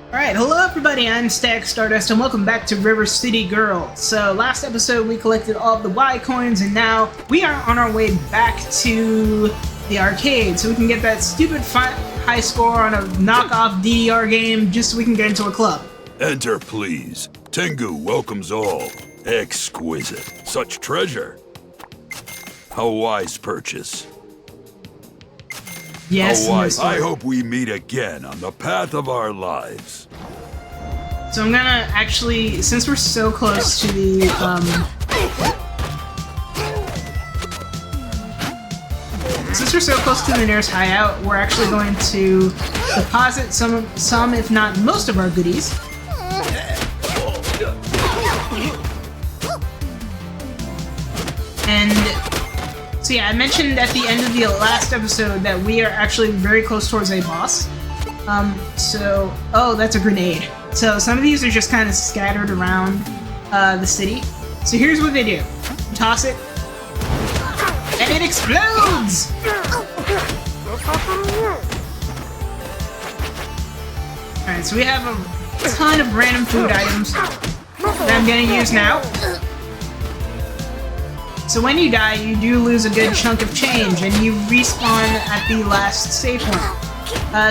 Alright, hello everybody, I'm Stack Stardust and welcome back to River City Girls. So last episode we collected all of the Y coins and now we are on our way back to the arcade so we can get that stupid high score on a knockoff DDR game just so we can get into a club. Enter, please. Tengu welcomes all. Exquisite. Such treasure. A wise purchase. Yes, I hope we meet again on the path of our lives. So I'm gonna actually, since we're so close to the, nearest hideout, we're actually going to deposit some, if not most of our goodies. And so yeah, I mentioned at the end of the last episode that we are actually very close towards a boss. Oh, that's a grenade. So some of these are just kind of scattered around the city. So here's what they do. You toss it, and it explodes! Alright, so we have a ton of random food items that I'm gonna use now. So when you die, you do lose a good chunk of change, and you respawn at the last save point.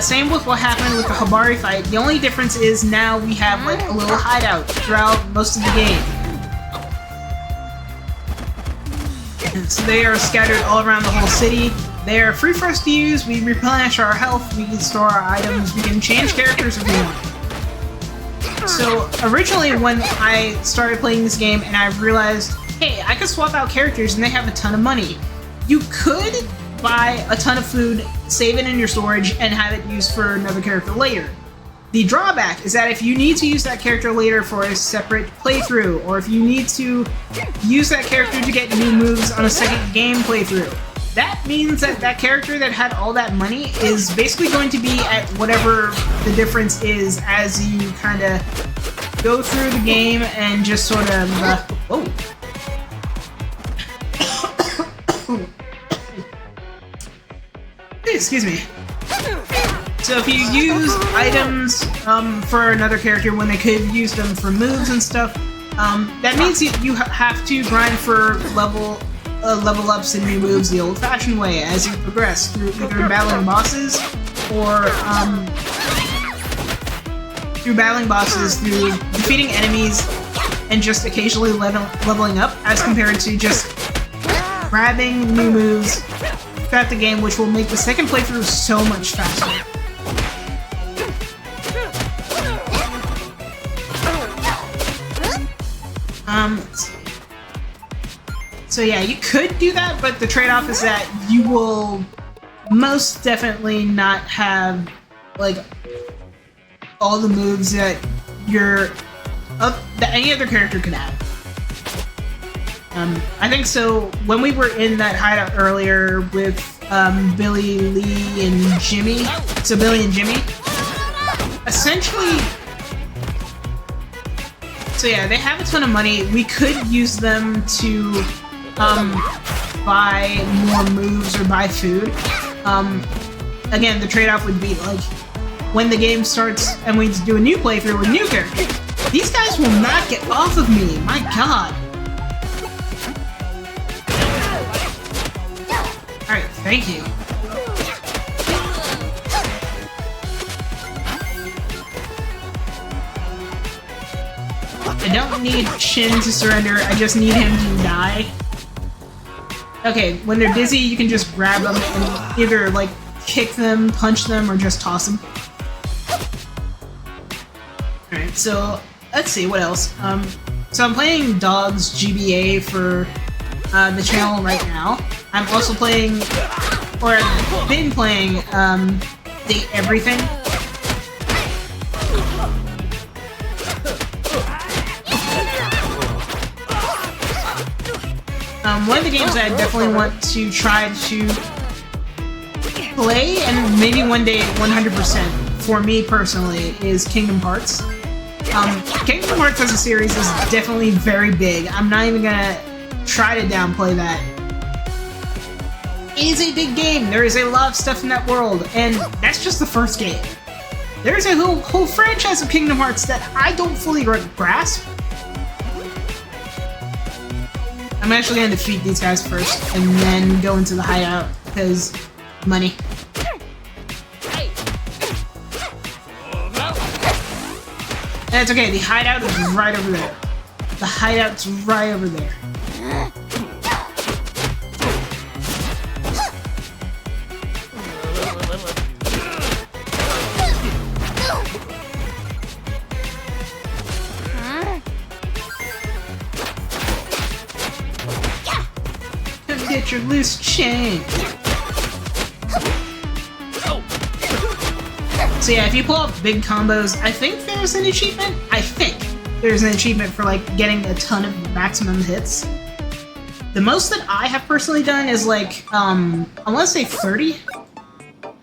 Same with what happened with the Habari fight. The only difference is now we have like a little hideout throughout most of the game. And so they are scattered all around the whole city. They are free for us to use. We replenish our health, we can store our items, we can change characters if we want. So originally when I started playing this game and I realized, hey, I could swap out characters and they have a ton of money. You could buy a ton of food, save it in your storage, and have it used for another character later. The drawback is that if you need to use that character later for a separate playthrough, or if you need to use that character to get new moves on a second game playthrough, that means that that character that had all that money is basically going to be at whatever the difference is as you kind of go through the game and just sort of... whoa. Excuse me. So if you use items for another character when they could use them for moves and stuff, that means you have to grind for level ups and new moves the old-fashioned way as you progress through either battling bosses or through defeating enemies and just occasionally leveling up, as compared to just grabbing new moves throughout the game, which will make the second playthrough so much faster. Let's see. So yeah, you could do that, but the trade-off is that you will most definitely not have like all the moves that that any other character could have. I think so. When we were in that hideout earlier with Billy, Lee, and Jimmy, so Billy and Jimmy, essentially, so yeah, they have a ton of money. We could use them to buy more moves or buy food. Again, the trade-off would be like when the game starts and we do a new playthrough with new characters. These guys will not get off of me. My God. Alright, thank you. I don't need Shin to surrender, I just need him to die. Okay, when they're dizzy, you can just grab them and either, like, kick them, punch them, or just toss them. Alright, so let's see, what else? So I'm playing Dogs GBA for the channel right now. I'm also playing, or I've been playing, Date Everything. One of the games I definitely want to try to play, and maybe one day 100% for me personally, is Kingdom Hearts. Kingdom Hearts as a series is definitely very big. I'm not even gonna try to downplay that. It is a big game. There is a lot of stuff in that world, and that's just the first game. there's a whole franchise of Kingdom Hearts that I don't fully grasp. I'm actually going to defeat these guys first and then go into the hideout because money. That's okay, the hideout is right over there. The hideout's right over there. Come get your loose change. So yeah, if you pull off big combos, I think there's an achievement. I think there's an achievement for like getting a ton of maximum hits. The most that I have personally done is like, I want to say 30.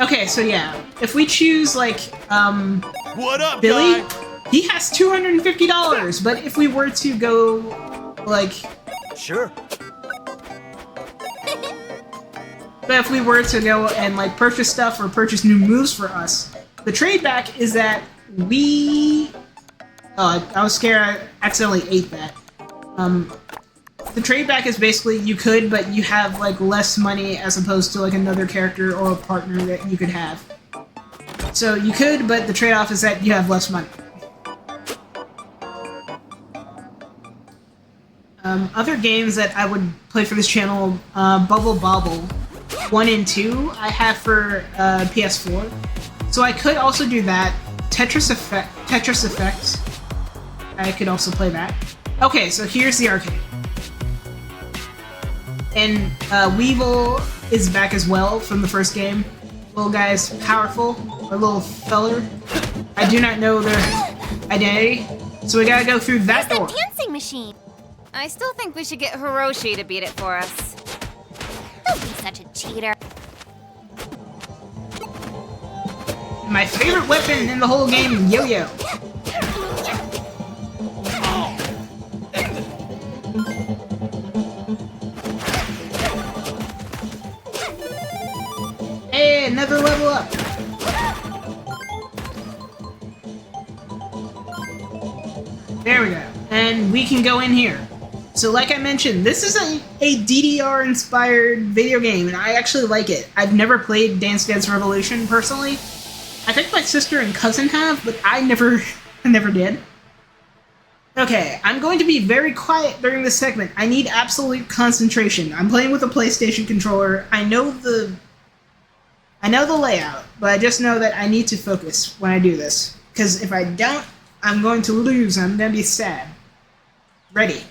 Okay, so yeah, if we choose like, What up, Billy, guy? he has $250, but if we were to go like, Sure. but if we were to go and like purchase stuff or purchase new moves for us, the trade back is that we... Oh, I was scared I accidentally ate that. The trade back is basically you could, but you have like less money as opposed to like another character or a partner that you could have. So you could, but the trade-off is that you have less money. Other games that I would play for this channel, Bubble Bobble 1 and 2 I have for PS4. So I could also do that. Tetris Effect. I could also play that. Okay, so here's the arcade. And Weevil is back as well from the first game. Little guy's powerful, or little feller. I do not know their identity, so we gotta go through that door. Where's that dancing machine? I still think we should get Hiroshi to beat it for us. Don't be such a cheater. My favorite weapon in the whole game, Yo-Yo. Hey, another level up. There we go. And we can go in here. So like I mentioned, this is a DDR-inspired video game, and I actually like it. I've never played Dance Dance Revolution personally. I think my sister and cousin have, but I never did. Okay, I'm going to be very quiet during this segment. I need absolute concentration. I'm playing with a PlayStation controller. I know the layout, but I just know that I need to focus when I do this. Because if I don't, I'm going to lose. I'm going to be sad. Ready.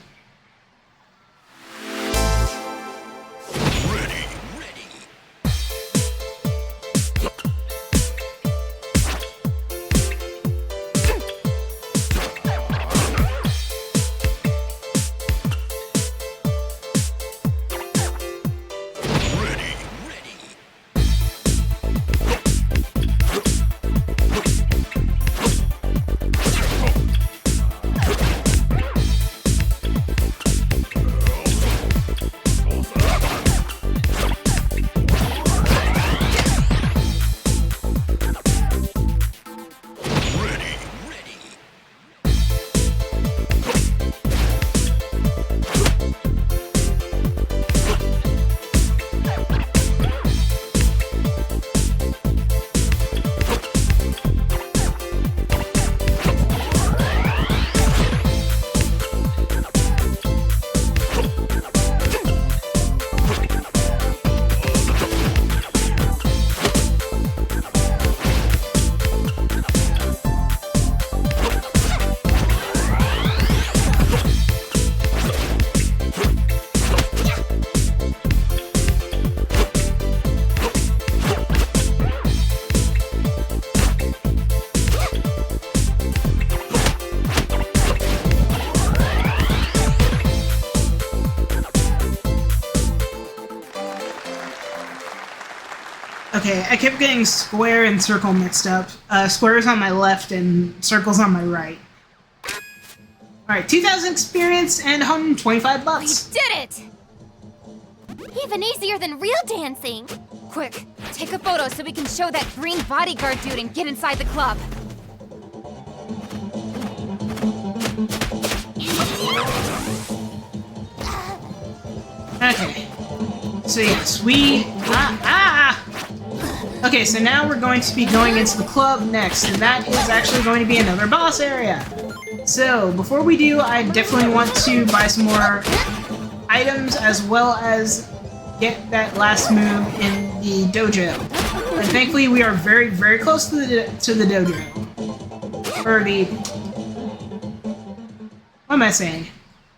Okay, I kept getting square and circle mixed up. Square's on my left and circle's on my right. Alright, 2,000 experience and $125. We did it! Even easier than real dancing. Quick, take a photo so we can show that green bodyguard dude and get inside the club. Okay. So yes, Okay, so now we're going to be going into the club next, and that is actually going to be another boss area. So, before we do, I definitely want to buy some more items as well as get that last move in the dojo. And thankfully, we are very, very close to the dojo. Or the... What am I saying?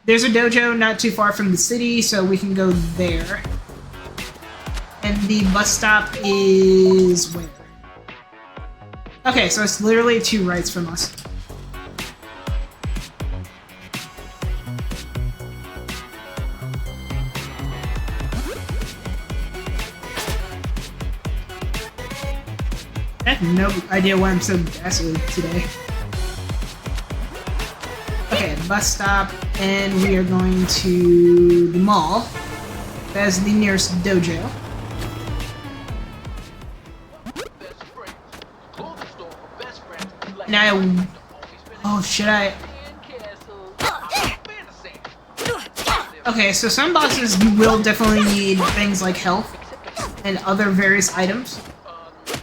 There's a dojo not too far from the city, so we can go there. And the bus stop is where? Okay, so it's literally 2 rights from us. I have no idea why I'm so gassy today. Okay, bus stop, and we are going to the mall. That's the nearest dojo. Now, oh, should I? Okay, so some bosses will definitely need things like health and other various items.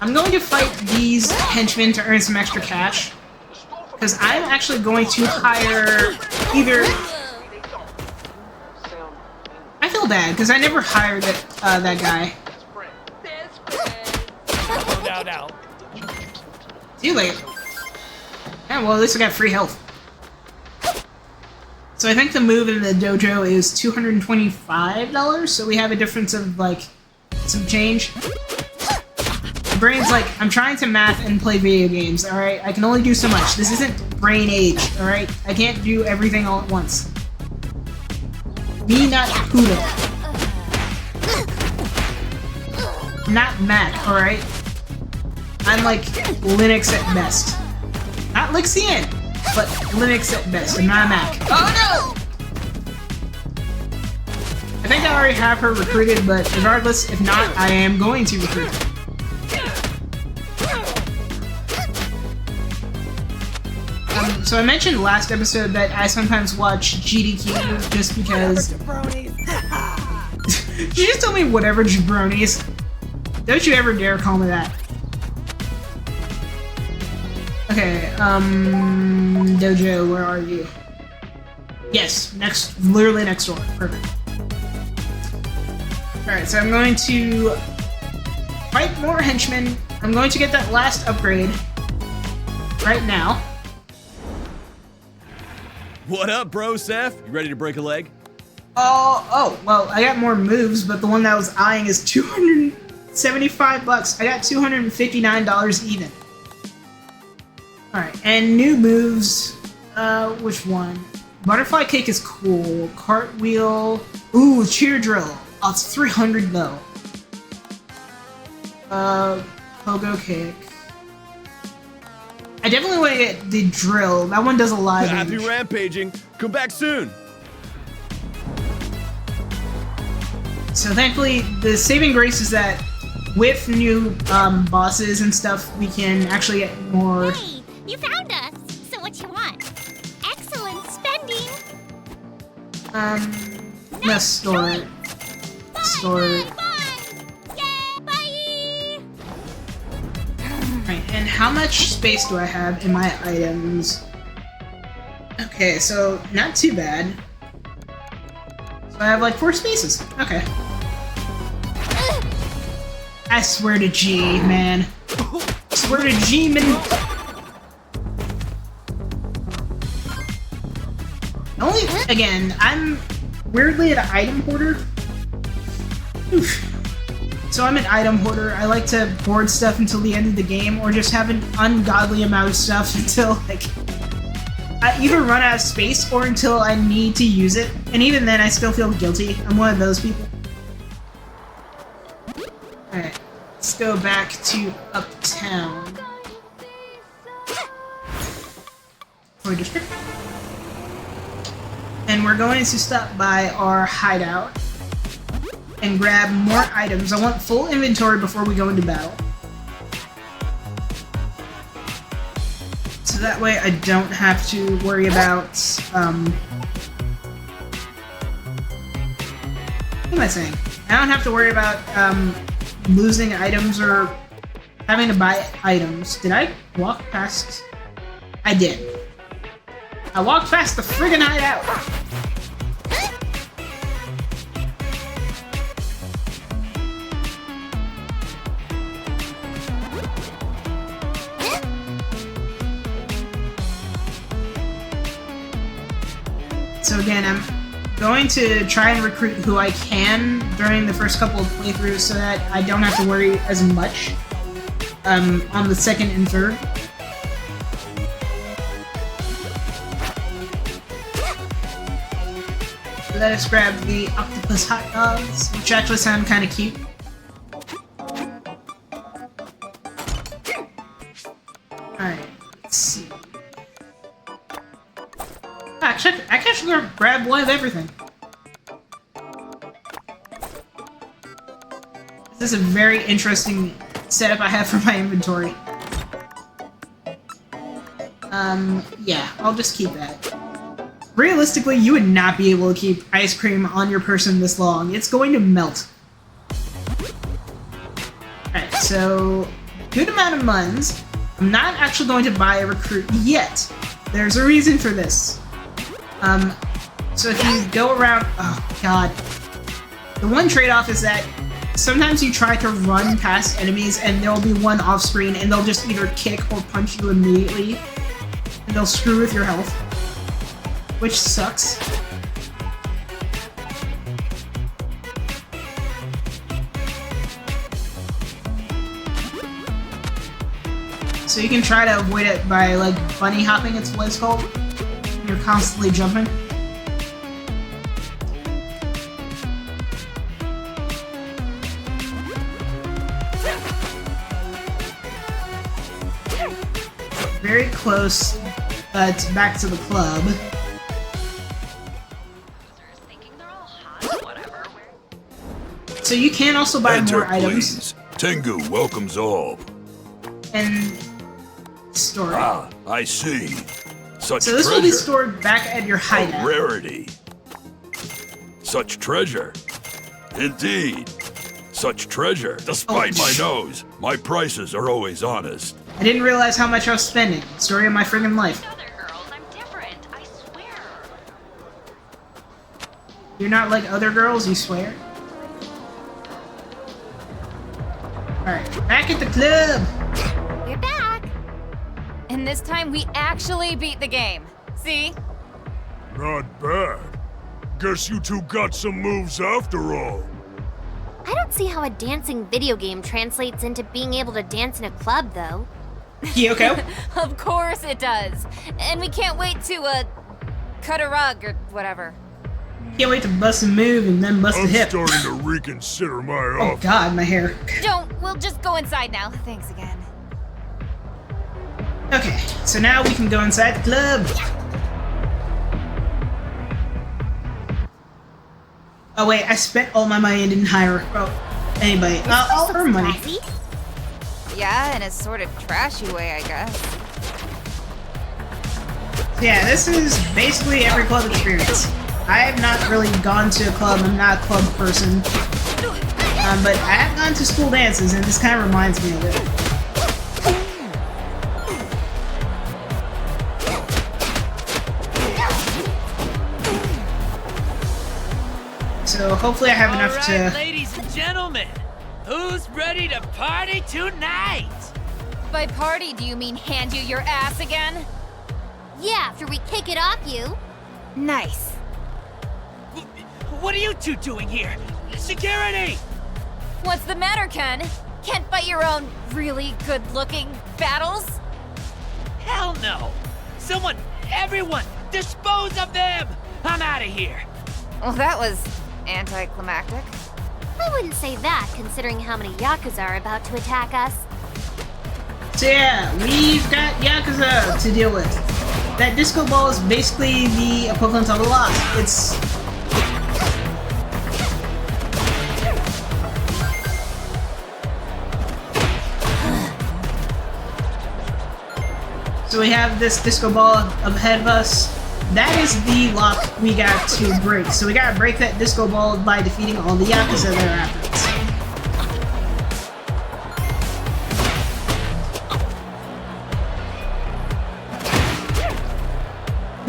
I'm going to fight these henchmen to earn some extra cash, because I'm actually going to hire either... I feel bad, because I never hired that guy. No. Too late. Yeah, well, at least I got free health. So I think the move in the dojo is $225, so we have a difference of, like, some change. My brain's like, I'm trying to math and play video games, alright? I can only do so much. This isn't brain age, alright? I can't do everything all at once. Me, not Huda. Not Mac, alright? I'm like Linux at best. Not Lixian, but Linux at best. I'm not a Mac. Oh no! I think I already have her recruited, but regardless, if not, I am going to recruit her. So I mentioned last episode that I sometimes watch GDQ just because... Did you just tell me whatever jabronis? Don't you ever dare call me that. Okay, dojo, where are you? Yes, literally next door. Perfect. Alright, so I'm going to fight more henchmen. I'm going to get that last upgrade right now. What up, bro, Seth? You ready to break a leg? Oh, well, I got more moves, but the one that I was eyeing is $275. I got $259 even. Alright, and new moves. Which one? Butterfly kick is cool. Cartwheel. Ooh, cheer drill. Oh, it's 300 though. Pogo kick. I definitely want to get the drill. That one does a lot of Happy damage. rampaging. Come back soon. So thankfully, the saving grace is that with new bosses and stuff, we can actually get more... Hey, you found us. So what you want? Excellent spending. No, store it. Store it. Yeah, bye. Right, and how much space do I have in my items? Okay, so not too bad. So I have like 4 spaces. Okay. I swear to G, man. I swear to G, man. Only, again, I'm weirdly an item hoarder. Oof. So I'm an item hoarder. I like to hoard stuff until the end of the game, or just have an ungodly amount of stuff until, like, I either run out of space or until I need to use it. And even then, I still feel guilty. I'm one of those people. Alright, let's go back to Uptown. Toy District. And we're going to stop by our hideout. and grab more items. I want full inventory before we go into battle. So that way I don't have to worry about, what am I saying? I don't have to worry about, losing items or having to buy items. Did I walk past? I did. I walked past the friggin' hideout! So again, I'm going to try and recruit who I can during the first couple of playthroughs so that I don't have to worry as much on the second and third. Let us grab the octopus hot dogs, which actually sound kind of cute. Alright, let's see. Actually, I can actually grab one of everything. This is a very interesting setup I have for my inventory. Yeah, I'll just keep that. Realistically, you would not be able to keep ice cream on your person this long. It's going to melt. Alright, so good amount of muns. I'm not actually going to buy a recruit yet. There's a reason for this. So if you go around... Oh, God. The one trade-off is that sometimes you try to run past enemies and there'll be one off-screen and they'll just either kick or punch you immediately. And they'll screw with your health. Which sucks. So you can try to avoid it by, like, bunny hopping, it's what it's called. You're constantly jumping. Very close, back to the club. So you can also buy more items. Please. Tengu welcomes all. And store it. Ah, I see. Such So this treasure. will be stored back at your A hideout. rarity. Such treasure. Indeed. Such treasure. Despite my nose, my prices are always honest. I didn't realize how much I was spending. Story of my friggin' life. Other girls, I'm different, I swear. You're not like other girls, you swear? Alright, back at the club! We're back! And this time we actually beat the game. See? Not bad. Guess you two got some moves after all. I don't see how a dancing video game translates into being able to dance in a club, though. Kyoko? Of course it does. And we can't wait to, cut a rug or whatever. Can't wait to bust a move and then bust a I'm hip. starting to reconsider my Oh offer. god, my hair. We'll just go inside now. Thanks again. Okay, so now we can go inside the club. Oh wait, I spent all my money and didn't hire anybody. I'll earn money. Classy. Yeah, in a sort of trashy way, I guess. Yeah, this is basically every club experience. I have not really gone to a club, I'm not a club person. But I have gone to school dances, and this kind of reminds me of it. So hopefully I have enough All right, to... ladies and gentlemen, who's ready to party tonight? By party, do you mean hand you your ass again? Yeah, after we kick it off you. Nice. What are you two doing here? Security! What's the matter, Ken? Can't fight your own really good-looking battles? Hell no! Someone, everyone, dispose of them! I'm out of here. Well, that was anticlimactic. I wouldn't say that, considering how many Yakuza are about to attack us. So yeah, we've got Yakuza to deal with. That disco ball is basically the equivalent of a lock. It's... So we have this disco ball up ahead of us. That is the lock we got to break. So we gotta break that disco ball by defeating all the Yakuza that are after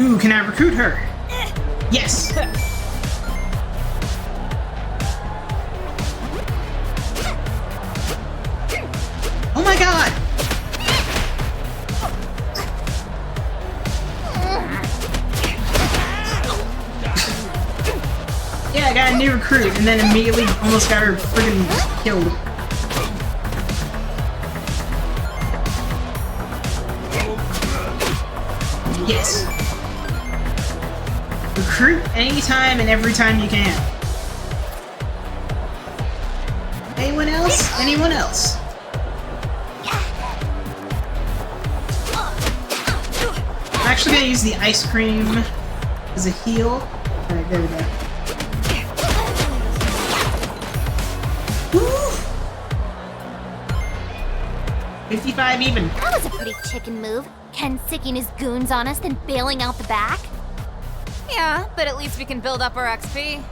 us. Ooh, can I recruit her? Yes! Oh my god! Yeah, I got a new recruit and then immediately almost got her friggin' killed. Yes! Recruit anytime and every time you can. Anyone else? Anyone else? I'm actually gonna use the ice cream as a heal. Alright, there we go. Woo! 55 even. That was a pretty chicken move. Ken sicking his goons on us, then bailing out the back. Yeah, but at least we can build up our XP.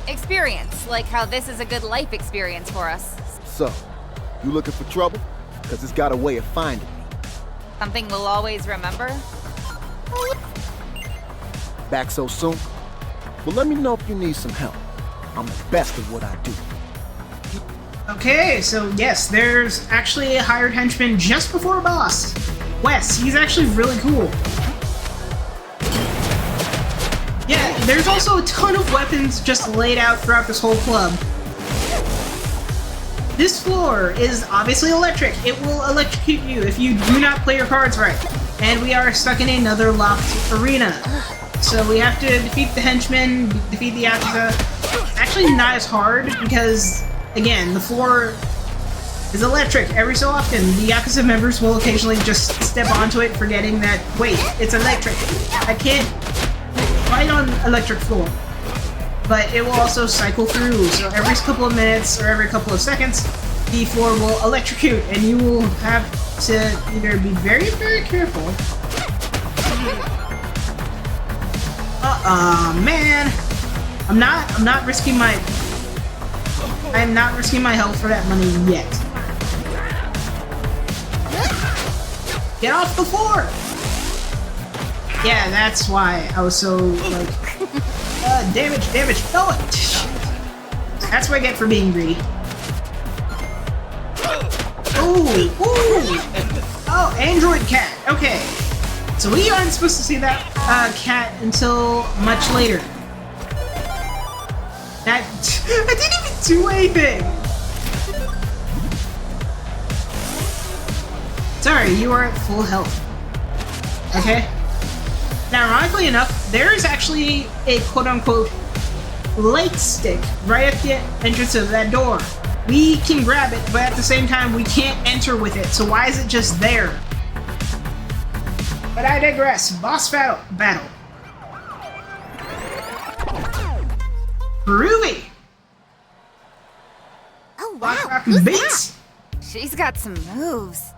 Experience, like how this is a good life experience for us. So, you looking for trouble? Because it's got a way of finding me. Something we'll always remember? Back so soon? Well, let me know if you need some help. I'm the best at what I do. Okay, so yes, there's actually a hired henchman just before a boss. Wes, he's actually really cool. Yeah, there's also a ton of weapons just laid out throughout this whole club. This floor is obviously electric. It will electrocute you if you do not play your cards right. And we are stuck in another locked arena. So we have to defeat the henchmen, defeat the Yakuza. Actually not as hard because, again, the floor is electric every so often. The Yakuza members will occasionally just step onto it forgetting that, wait, it's electric. I can't fight on electric floor. But it will also cycle through, so every couple of minutes or every couple of seconds, the floor will electrocute, and you will have to either be very, very careful. Man, I'm not risking my health for that money yet. Get off the floor! Yeah, that's why I was so like. Damage! No! That's what I get for being greedy. Ooh! Oh, Android Cat. Okay. So we aren't supposed to see that cat until much later. That I didn't even do anything! Sorry, you are at full health. Okay? Now, ironically enough, there is actually a quote-unquote light stick right at the entrance of that door. We can grab it, but at the same time, we can't enter with it, so why is it just there? But I digress. Boss battle. Groovy! Oh wow, Rock who's beats! She's got some moves.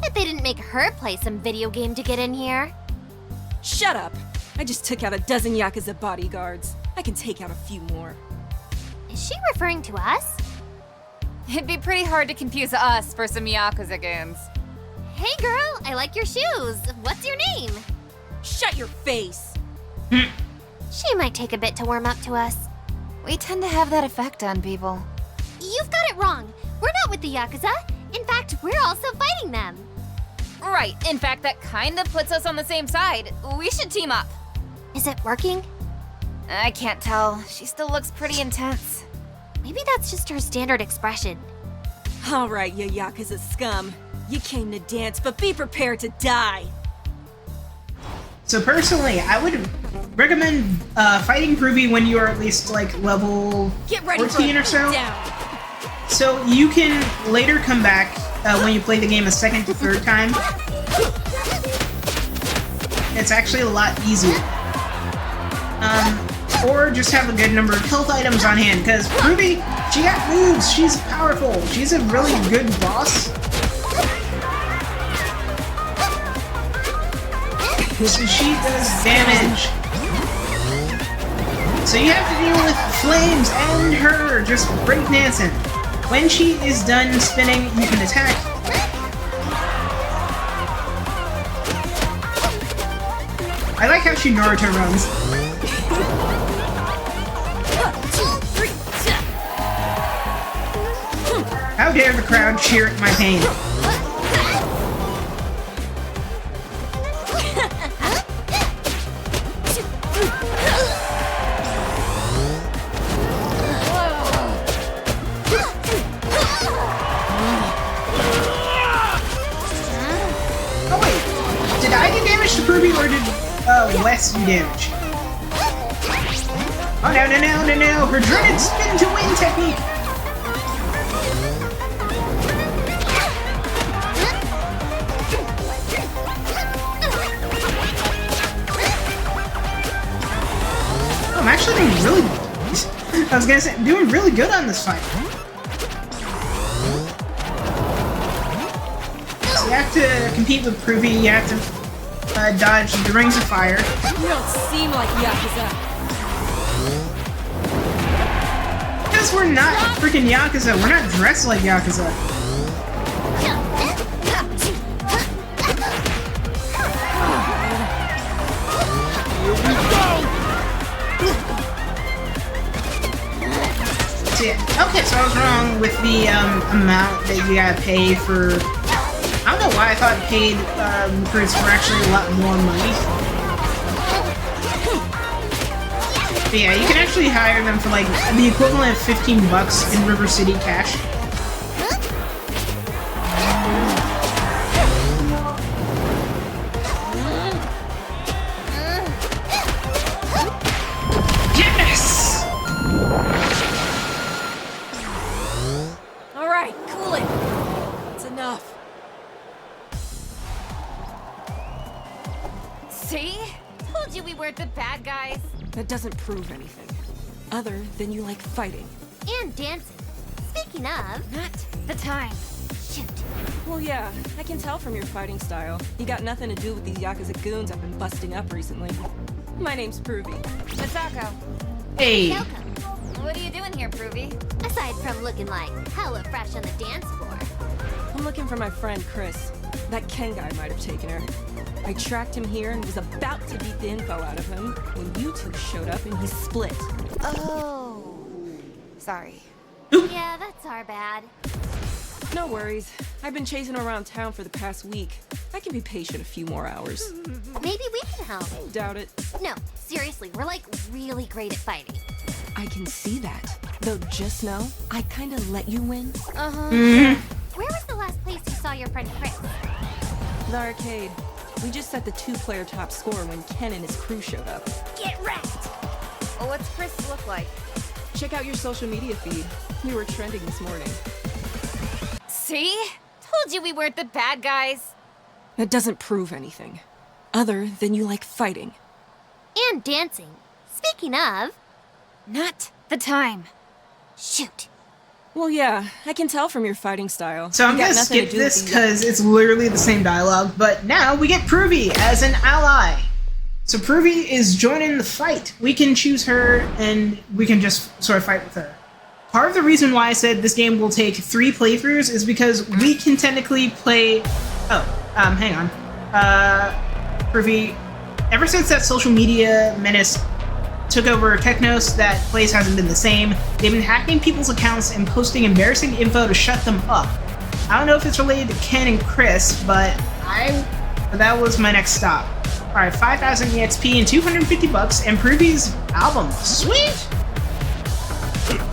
that? Bet they didn't make her play some video game to get in here. Shut up! I just took out a dozen Yakuza bodyguards. I can take out a few more. Is she referring to us? It'd be pretty hard to confuse us for some Yakuza goons. Hey girl, I like your shoes. What's your name? Shut your face! She might take a bit to warm up to us. We tend to have that effect on people. You've got it wrong. We're not with the Yakuza. In fact, we're also fighting them. Right, in fact, that kinda puts us on the same side. We should team up. Is it working? I can't tell. She still looks pretty intense. Maybe that's just her standard expression. Alright, you Yakuza scum. You came to dance, but be prepared to die! So personally, I would recommend fighting Groovy when you are at least like level Get ready 14 for or so. down! So you can later come back when you play the game a second to third time. It's actually a lot easier. Or just have a good number of health items on hand, because Groovy, she got moves, she's powerful, she's a really good boss. So she does damage. So you have to deal with Flames and her just breakdancing. When she is done spinning, you can attack. I like how she Naruto runs. How dare the crowd cheer at my pain? Oh wait, did I do damage to Ruby or did Wes do damage? Oh no, her dreaded spin to win technique! I'm actually doing really... I was gonna say, I'm doing really good on this fight. So you have to compete with Ruby, you have to dodge the rings of fire. You don't seem like Yakuza. Because we're not freaking Yakuza, we're not dressed like Yakuza. Okay, so I was wrong with the amount that you gotta pay for. I don't know why I thought paid recruits were actually a lot more money. But yeah, you can actually hire them for like the equivalent of $15 in River City cash. See? Told you we weren't the bad guys. That doesn't prove anything. Other than you like fighting. And dancing. Speaking of... Not the time. Shoot. Well, yeah, I can tell from your fighting style. You got nothing to do with these Yakuza goons I've been busting up recently. My name's Pruvi. Misako. Hey. Welcome. What are you doing here, Pruvi? Aside from looking like hella fresh on the dance floor. I'm looking for my friend Chris. That Ken guy might have taken her. I tracked him here and was about to beat the info out of him when you two showed up and he split. Oh. Sorry. Yeah, that's our bad. No worries. I've been chasing him around town for the past week. I can be patient a few more hours. Maybe we can help. Doubt it. No, seriously, we're like really great at fighting. I can see that. Though just know, I kinda let you win. Where was the last place you saw your friend Chris? The arcade. We just set the 2-player top score when Ken and his crew showed up. Get wrecked! Oh, what's Chris look like? Check out your social media feed. You were trending this morning. See? Told you we weren't the bad guys. That doesn't prove anything. Other than you like fighting. And dancing. Speaking of... Not the time. Shoot. Well, yeah, I can tell from your fighting style. So I'm You got gonna nothing to skip do with this these- because it's literally the same dialogue, but now we get Pruvi as an ally. So Pruvi is joining the fight. We can choose her and we can just sort of fight with her. Part of the reason why I said this game will take 3 playthroughs is because we can technically play... hang on. Pruvi, ever since that social media menace took over Technos, that place hasn't been the same. They've been hacking people's accounts and posting embarrassing info to shut them up. I don't know if it's related to Ken and Chris, but that was my next stop. Alright, 5,000 EXP and $250 and Pruvi's album. Sweet!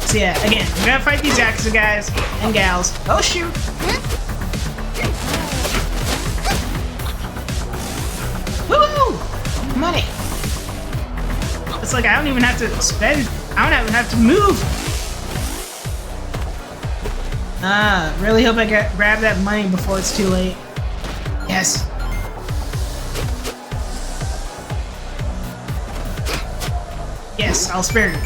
So yeah, again, we're gonna fight these Yakuza guys and gals. Oh shoot! Woo! Money! It's like I don't even have to spend. I don't even have to move. Really hope I grab that money before it's too late. Yes. Yes, I'll spare you.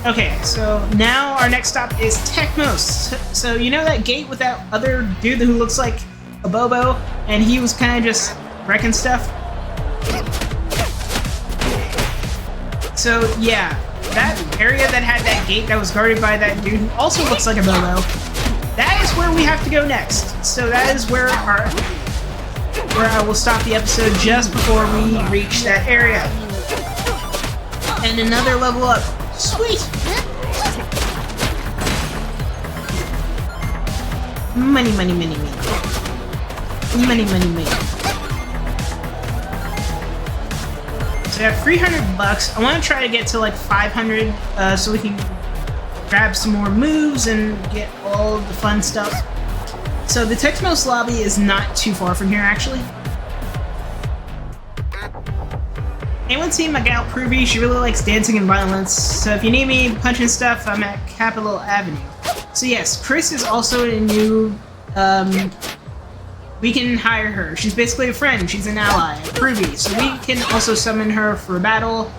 Okay, so now our next stop is Technos. So you know that gate with that other dude who looks like a Bobo, and he was kind of just wrecking stuff? So yeah, that area that had that gate that was guarded by that dude who also looks like a Bobo, that is where we have to go next. So that is where I will stop the episode just before we reach that area. And another level up. Sweet! Money, money, money, money. Money, money, money. So I have 300 bucks. I want to try to get to like 500 so we can grab some more moves and get all of the fun stuff. So the Technos lobby is not too far from here, actually. Anyone seen my gal Pruvi? She really likes dancing and violence. So if you need me punching stuff, I'm at Capitol Avenue. So yes, Chris is also a new, we can hire her. She's basically a friend. She's an ally, Pruvi. So we can also summon her for a battle,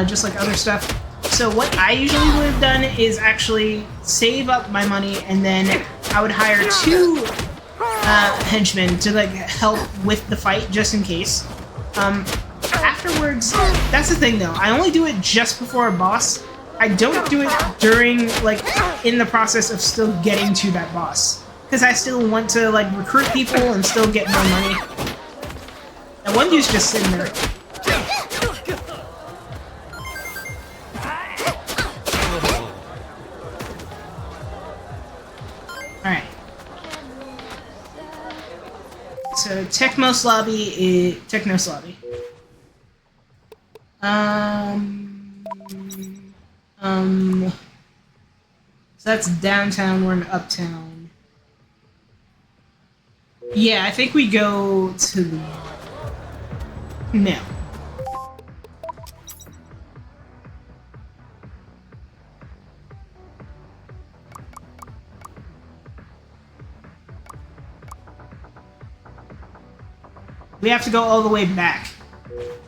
just like other stuff. So what I usually would have done is actually save up my money, and then I would hire 2 henchmen to like help with the fight, just in case. Afterwards, that's the thing though. I only do it just before a boss. I don't do it during, like, in the process of still getting to that boss. Because I still want to, like, recruit people and still get more money. And one dude's just sitting there. Alright. So, Technos lobby. So that's downtown, we're in uptown. Yeah, I think we go to the... No. We have to go all the way back.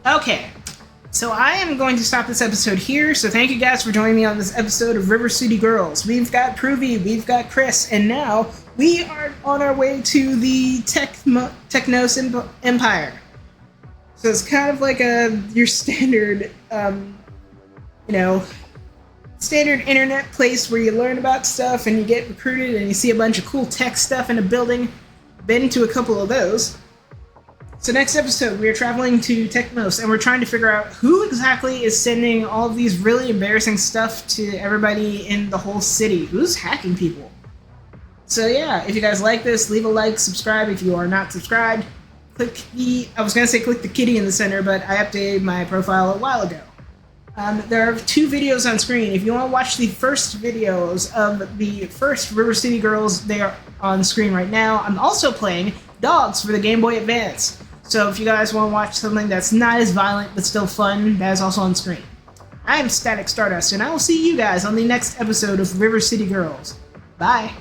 Okay. So I am going to stop this episode here, so thank you guys for joining me on this episode of River City Girls. We've got Pruvi, we've got Chris, and now we are on our way to the Technos Empire. So it's kind of like your standard, standard internet place where you learn about stuff and you get recruited and you see a bunch of cool tech stuff in a building. Been to a couple of those. So next episode, we are traveling to Technos, and we're trying to figure out who exactly is sending all of these really embarrassing stuff to everybody in the whole city. Who's hacking people? So yeah, if you guys like this, leave a like, subscribe if you are not subscribed. Click the kitty in the center, but I updated my profile a while ago. There are 2 videos on screen. If you want to watch the first videos of the first River City Girls, they are on screen right now. I'm also playing Dogs for the Game Boy Advance. So if you guys want to watch something that's not as violent but still fun, that is also on screen. I am Static Stardust, and I will see you guys on the next episode of River City Girls. Bye!